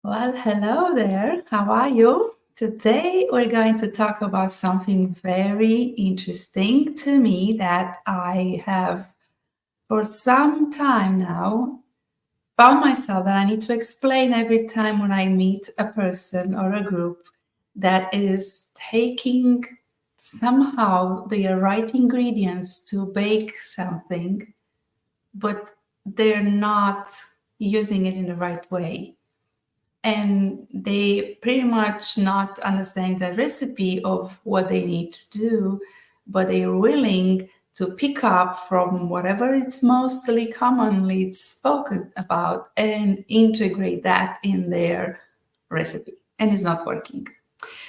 Well, hello there. How are you? Today we're going to talk about something very interesting to me that I have for some time now found myself that I need to explain every time when I meet a person or a group that is taking somehow the right ingredients to bake something, but they're not using it in the right way, and they pretty much not understand the recipe of what they need to do, but they're willing to pick up from whatever it's mostly commonly spoken about and integrate that in their recipe, and it's not working.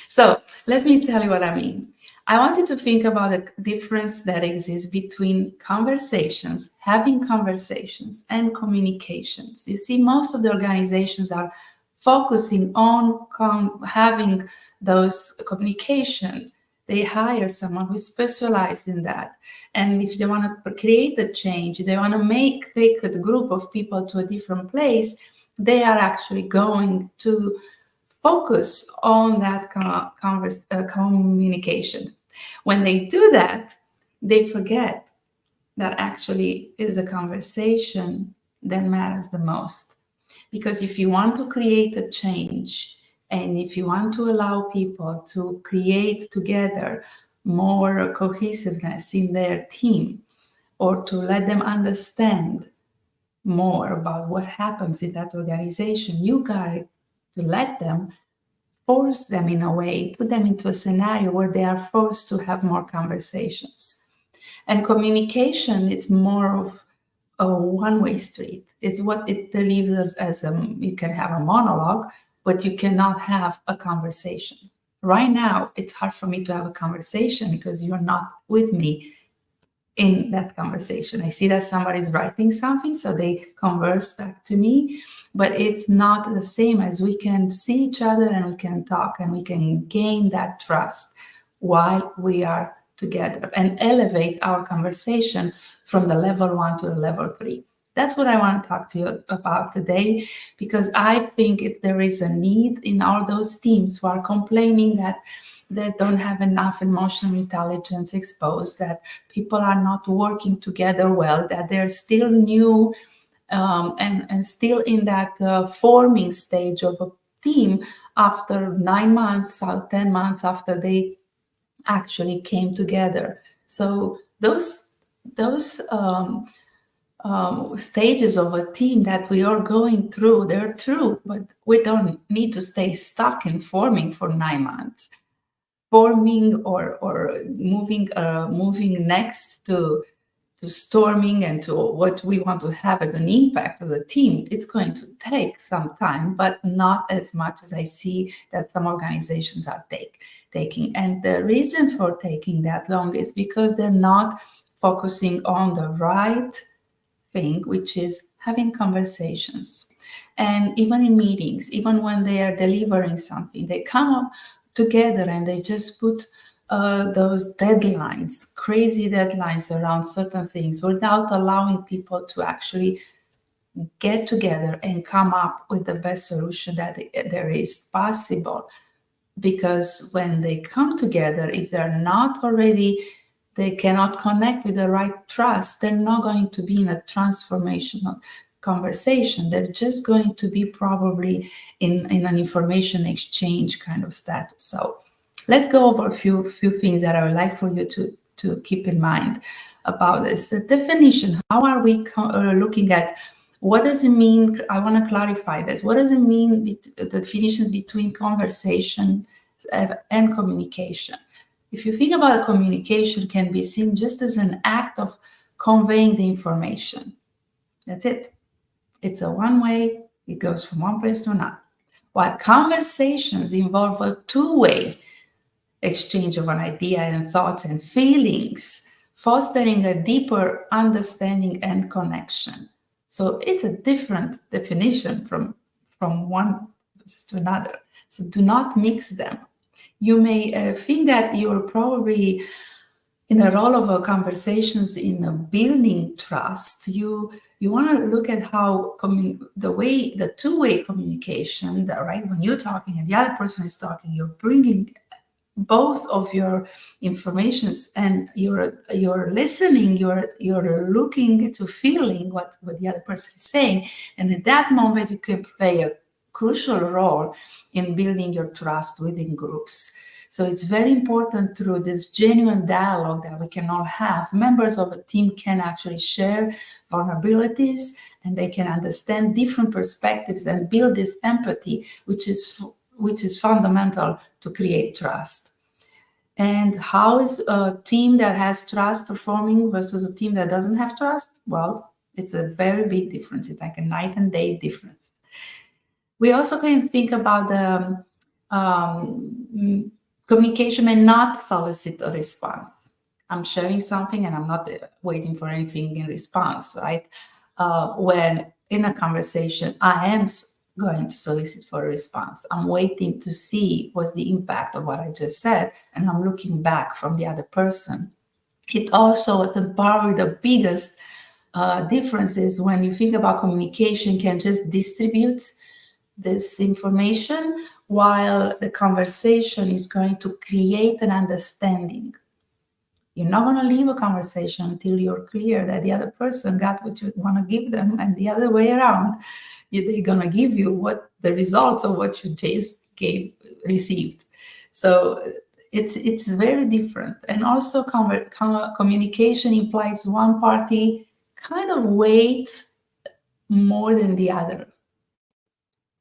So let me tell you what I mean. I wanted to think about the difference that exists between conversations, having conversations, and communications. You see, most of the organizations are focusing on having those communication. They hire someone who is specialized in that. And if they want to create a change, they want to take a group of people to a different place, they are actually going to focus on that communication. When they do that, they forget that actually is a conversation that matters the most. Because if you want to create a change and if you want to allow people to create together more cohesiveness in their team, or to let them understand more about what happens in that organization, you got to let them, force them in a way, put them into a scenario where they are forced to have more conversations. And communication, it's more of a one-way street. It's what it delivers as you can have a monologue, but you cannot have a conversation. Right now, it's hard for me to have a conversation because you're not with me in that conversation. I see that somebody's writing something, so they converse back to me, but it's not the same as we can see each other and we can talk and we can gain that trust while we are together and elevate our conversation from the level 1 to the level 3. That's what I want to talk to you about today, because I think there is a need in all those teams who are complaining that they don't have enough emotional intelligence exposed, that people are not working together well, that they're still new, and still in that forming stage of a team after 9 months or 10 months after they actually came together. So those stages of a team that we are going through, they're true, but we don't need to stay stuck in forming for 9 months. Forming or moving next to storming and to what we want to have as an impact of the team, it's going to take some time, but not as much as I see that some organizations are taking. And the reason for taking that long is because they're not focusing on the right thing, which is having conversations. And even in meetings, even when they are delivering something, they come up together and they just put those deadlines, crazy deadlines around certain things without allowing people to actually get together and come up with the best solution that there is possible. Because when they come together, if they're not already, they cannot connect with the right trust, they're not going to be in a transformational conversation. They're just going to be probably in an information exchange kind of status. So let's go over a few things that I would like for you to keep in mind about this. The definition, how are we looking at, what does it mean? I want to clarify this. What does it mean, the definitions between conversation and communication? If you think about communication, can be seen just as an act of conveying the information. That's it. It's a one way, it goes from one place to another. While conversations involve a two-way exchange of an idea and thoughts and feelings, fostering a deeper understanding and connection. So it's a different definition from one to another. So do not mix them. You may think that you're probably in a role of conversations in building trust, you want to look at how the two-way communication, right? When you're talking and the other person is talking, you're bringing both of your informations, and you're listening, you're looking to feeling what the other person is saying, and at that moment you can play a crucial role in building your trust within groups. So it's very important, through this genuine dialogue that we can all have, members of a team can actually share vulnerabilities, and they can understand different perspectives and build this empathy, which is fundamental to create trust. And how is a team that has trust performing versus a team that doesn't have trust? Well, it's a very big difference. It's like a night and day difference. We also can think about the communication may not solicit a response. I'm sharing something and I'm not waiting for anything in response, right? When in a conversation, I am going to solicit for a response. I'm waiting to see what's the impact of what I just said, and I'm looking back from the other person. It also, probably the biggest difference is when you think about communication can just distribute this information, while the conversation is going to create an understanding. You're not going to leave a conversation until you're clear that the other person got what you want to give them, and the other way around. They're going to give you what the results of what you just received. So it's very different. And also communication implies one party kind of weight more than the other.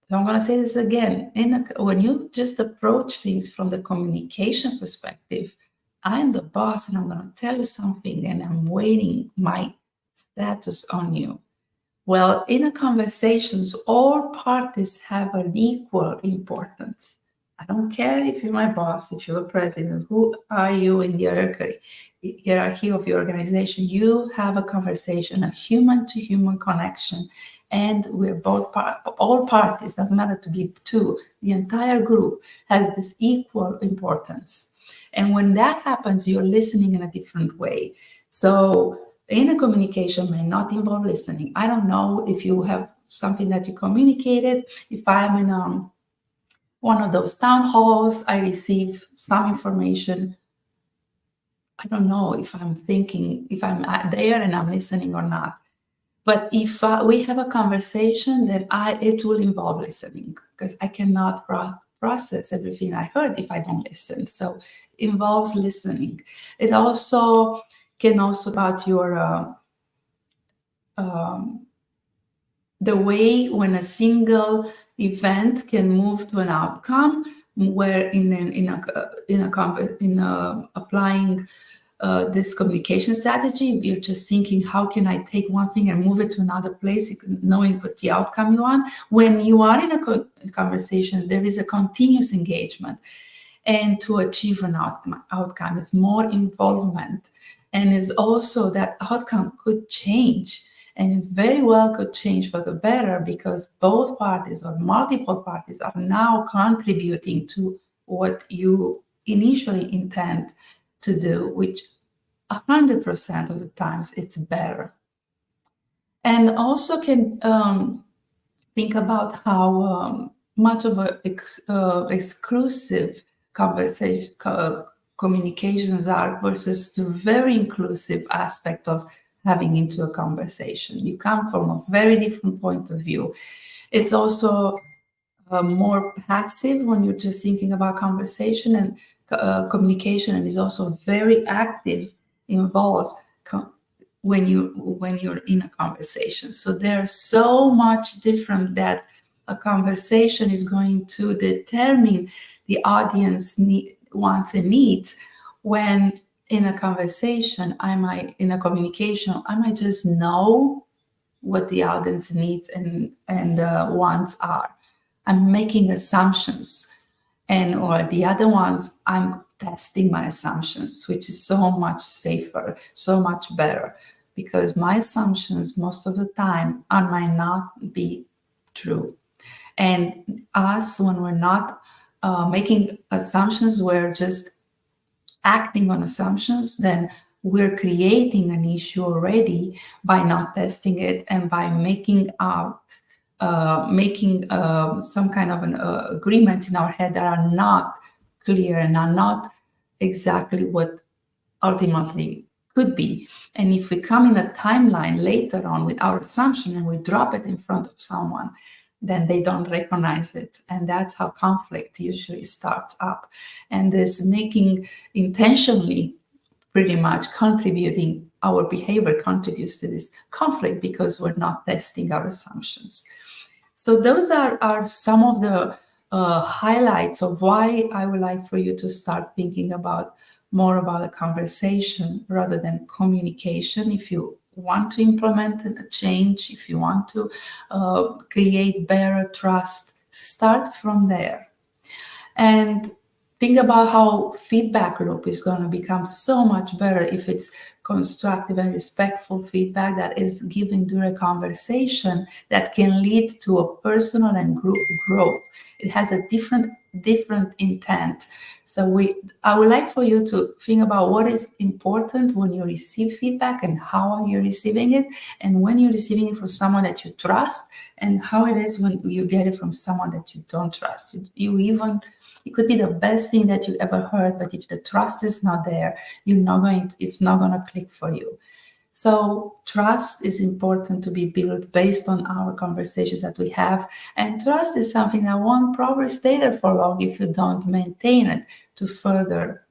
So I'm going to say this again. When you just approach things from the communication perspective, I'm the boss and I'm going to tell you something and I'm waiting my status on you. Well, in the conversations, all parties have an equal importance. I don't care if you're my boss, if you're a president, who are you in the hierarchy of your organization. You have a conversation, a human-to-human connection, and we're all parties, doesn't matter to be two, the entire group has this equal importance. And when that happens, you're listening in a different way. So in a communication may not involve listening. I don't know if you have something that you communicated. If I'm in one of those town halls, I receive some information. I don't know if I'm there and I'm listening or not. But if we have a conversation, then it will involve listening, because I cannot process everything I heard if I don't listen. So it involves listening. It also can about your the way when a single event can move to an outcome, where applying this communication strategy, you're just thinking, how can I take one thing and move it to another place, knowing what the outcome you want. When you are in a conversation, there is a continuous engagement, and to achieve an outcome is more involvement, and is also that outcome could change. And it very well could change for the better, because both parties or multiple parties are now contributing to what you initially intend to do, which 100% of the times it's better. And also can think about how much of an exclusive conversation communications are versus the very inclusive aspect of having into a conversation. You come from a very different point of view. It's also more passive when you're just thinking about conversation and communication, and is also very active, involved when you're in a conversation. So there's so much different that a conversation is going to determine the audience wants and needs. When in a conversation, in a communication, I might just know what the audience needs and wants are. I'm making assumptions, or the other ones, I'm testing my assumptions, which is so much safer, so much better, because my assumptions most of the time might not be true. And us, when we're not making assumptions, we're just acting on assumptions, then we're creating an issue already by not testing it and by making some kind of an agreement in our head that are not clear and are not exactly what ultimately could be. And if we come in a timeline later on with our assumption and we drop it in front of someone, then they don't recognize it. And that's how conflict usually starts up. And this making intentionally pretty much contributing, our behavior contributes to this conflict because we're not testing our assumptions. So those are some of the highlights of why I would like for you to start thinking about more about a conversation rather than communication. If you want to implement a change, if you want to create better trust, start from there. And think about how feedback loop is going to become so much better if it's constructive and respectful feedback that is given during a conversation that can lead to a personal and group growth. It has a different intent. So I would like for you to think about what is important when you receive feedback and how are you receiving it, and when you're receiving it from someone that you trust, and how it is when you get it from someone that you don't trust. It could be the best thing that you ever heard, but if the trust is not there, it's not going to click for you. So trust is important to be built based on our conversations that we have. And trust is something that won't probably stay there for long if you don't maintain it to further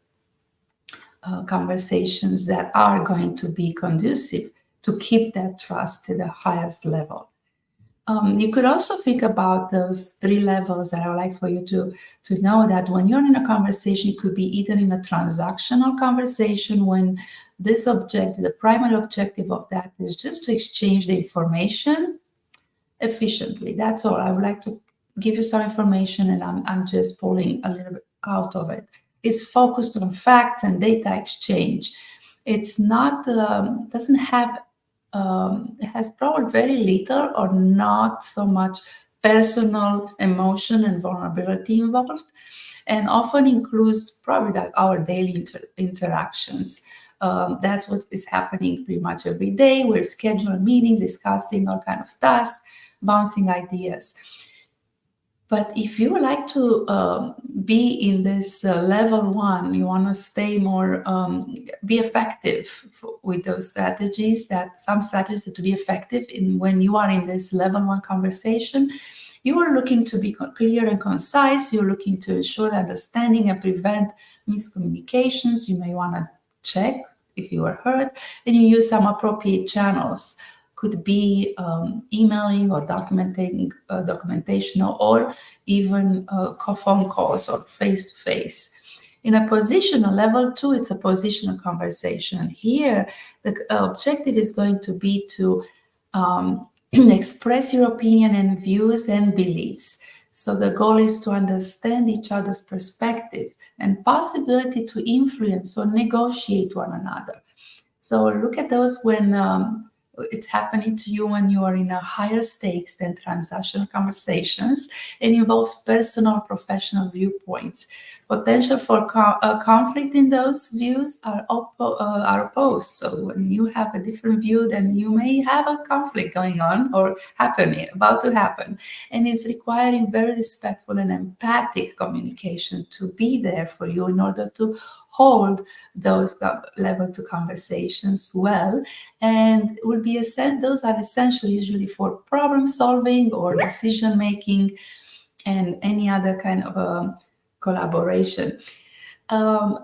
conversations that are going to be conducive to keep that trust to the highest level. You could also think about those 3 levels that I would like for you to know that when you're in a conversation, it could be either in a transactional conversation when the primary objective of that is just to exchange the information efficiently. That's all. I would like to give you some information and I'm just pulling a little bit out of it. It's focused on facts and data exchange. It's not, doesn't have it has probably very little or not so much personal emotion and vulnerability involved, and often includes probably that our daily interactions. That's what is happening pretty much every day. We're scheduling meetings, discussing all kinds of tasks, bouncing ideas. But if you would like to be in this level 1, you want to stay more, be effective with those strategies, some strategies to be effective when you are in this level 1 conversation, you are looking to be clear and concise. You're looking to ensure understanding and prevent miscommunications. You may want to check if you were heard, and you use some appropriate channels. Could be emailing or documentation, or even phone calls or face-to-face. In a positional level 2, it's a positional conversation. Here, the objective is going to be to express your opinion and views and beliefs. So the goal is to understand each other's perspective and possibility to influence or negotiate one another. So look at those when it's happening to you when you are in a higher stakes than transactional conversations and involves personal professional viewpoints. Potential for conflict in those views are opposed. So when you have a different view, then you may have a conflict going on or about to happen. And it's requiring very respectful and empathic communication to be there for you in order to hold those level 2 conversations well, and will be those are essential usually for problem solving or decision making and any other kind of collaboration.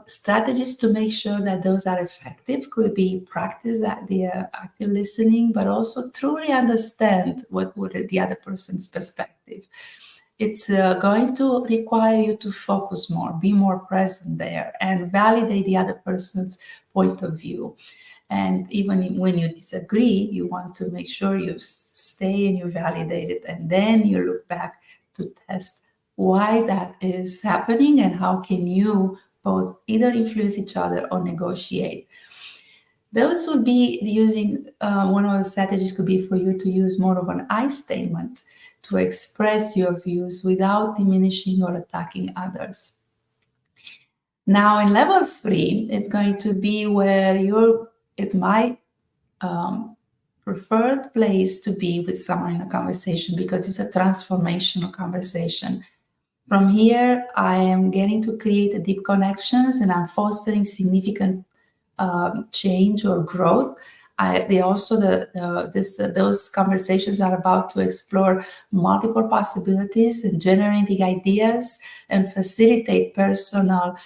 Strategies to make sure that those are effective could be practice that the active listening, but also truly understand what would the other person's perspective. It's going to require you to focus more, be more present there, and validate the other person's point of view. And even when you disagree, you want to make sure you stay and you validate it. And then you look back to test why that is happening and how can you both either influence each other or negotiate. Those would be using, one of the strategies could be for you to use more of an I statement to express your views without diminishing or attacking others. Now in level 3, it's going to be where it's my preferred place to be with someone in a conversation, because it's a transformational conversation. From here, I am getting to create deep connections, and I'm fostering significant change or growth. Those conversations are about to explore multiple possibilities and generating ideas and facilitate personal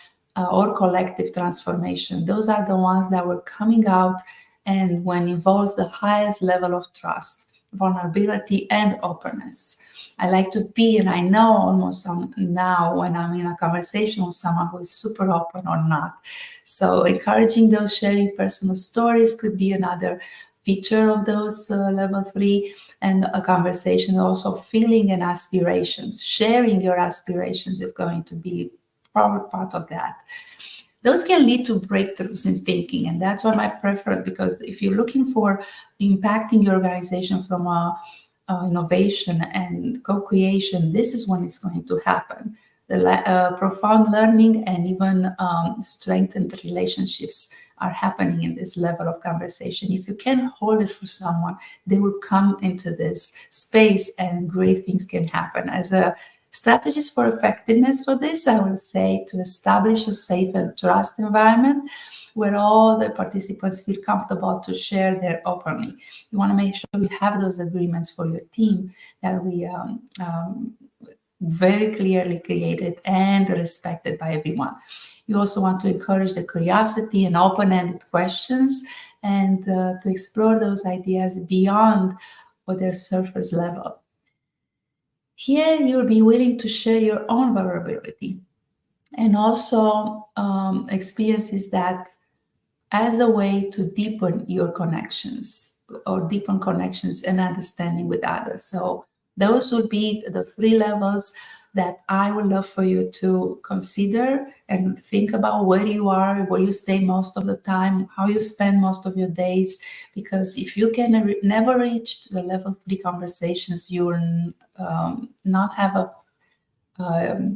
or collective transformation. Those are the ones that were coming out, and when involves the highest level of trust, vulnerability, and openness. I like to be, and I know almost now when I'm in a conversation with someone who is super open or not. So encouraging those sharing personal stories could be another feature of those level 3, and a conversation also feeling and aspirations. Sharing your aspirations is going to be probably part of that. Those can lead to breakthroughs in thinking, and that's what I prefer, because if you're looking for impacting your organization from innovation and co-creation, this is when it's going to happen. The profound learning and even strengthened relationships are happening in this level of conversation. If you can hold it for someone, they will come into this space and great things can happen. As a strategist for effectiveness for this, I will say to establish a safe and trust environment where all the participants feel comfortable to share their openly. You want to make sure you have those agreements for your team that we very clearly created and respected by everyone. You also want to encourage the curiosity and open-ended questions, and to explore those ideas beyond what their surface level. Here, you'll be willing to share your own vulnerability and also experiences that as a way to deepen your connections or deepen connections and understanding with others. So those would be the 3 levels that I would love for you to consider and think about where you are, where you stay most of the time, how you spend most of your days. Because if you can never reach the level 3 conversations, you will not have a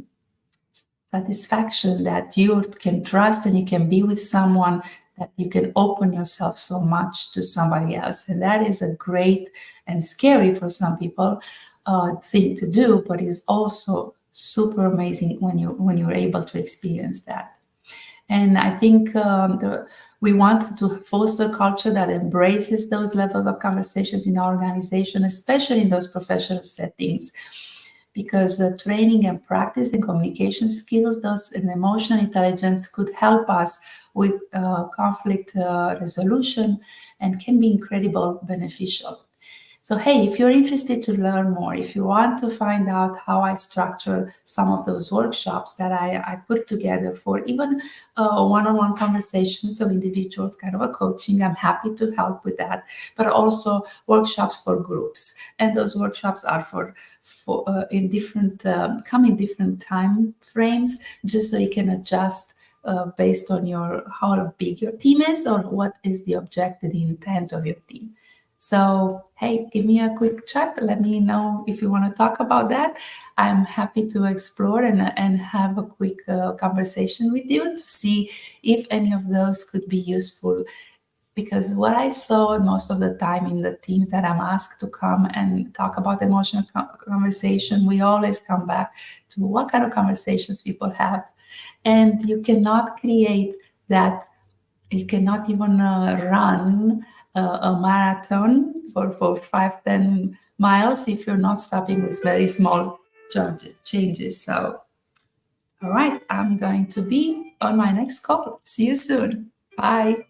satisfaction that you can trust and you can be with someone, that you can open yourself so much to somebody else. And that is a great and scary for some people thing to do, but is also super amazing when you're able to experience that. And I think we want to foster a culture that embraces those levels of conversations in our organization, especially in those professional settings, because training and practice and communication skills, those and emotional intelligence could help us with conflict resolution and can be incredibly beneficial. So, hey, if you're interested to learn more, if you want to find out how I structure some of those workshops that I put together for even one-on-one conversations of individuals, kind of a coaching, I'm happy to help with that, but also workshops for groups. And those workshops are for in different, come in different time frames, just so you can adjust based on how big your team is or what is the objective, the intent of your team. So, hey, give me a quick chat. Let me know if you want to talk about that. I'm happy to explore and have a quick conversation with you to see if any of those could be useful. Because what I saw most of the time in the teams that I'm asked to come and talk about emotional conversation, we always come back to what kind of conversations people have. And you cannot create that. You cannot even run a marathon for 5-10 miles if you're not stopping with very small changes. So, all right, I'm going to be on my next call. See you soon. Bye.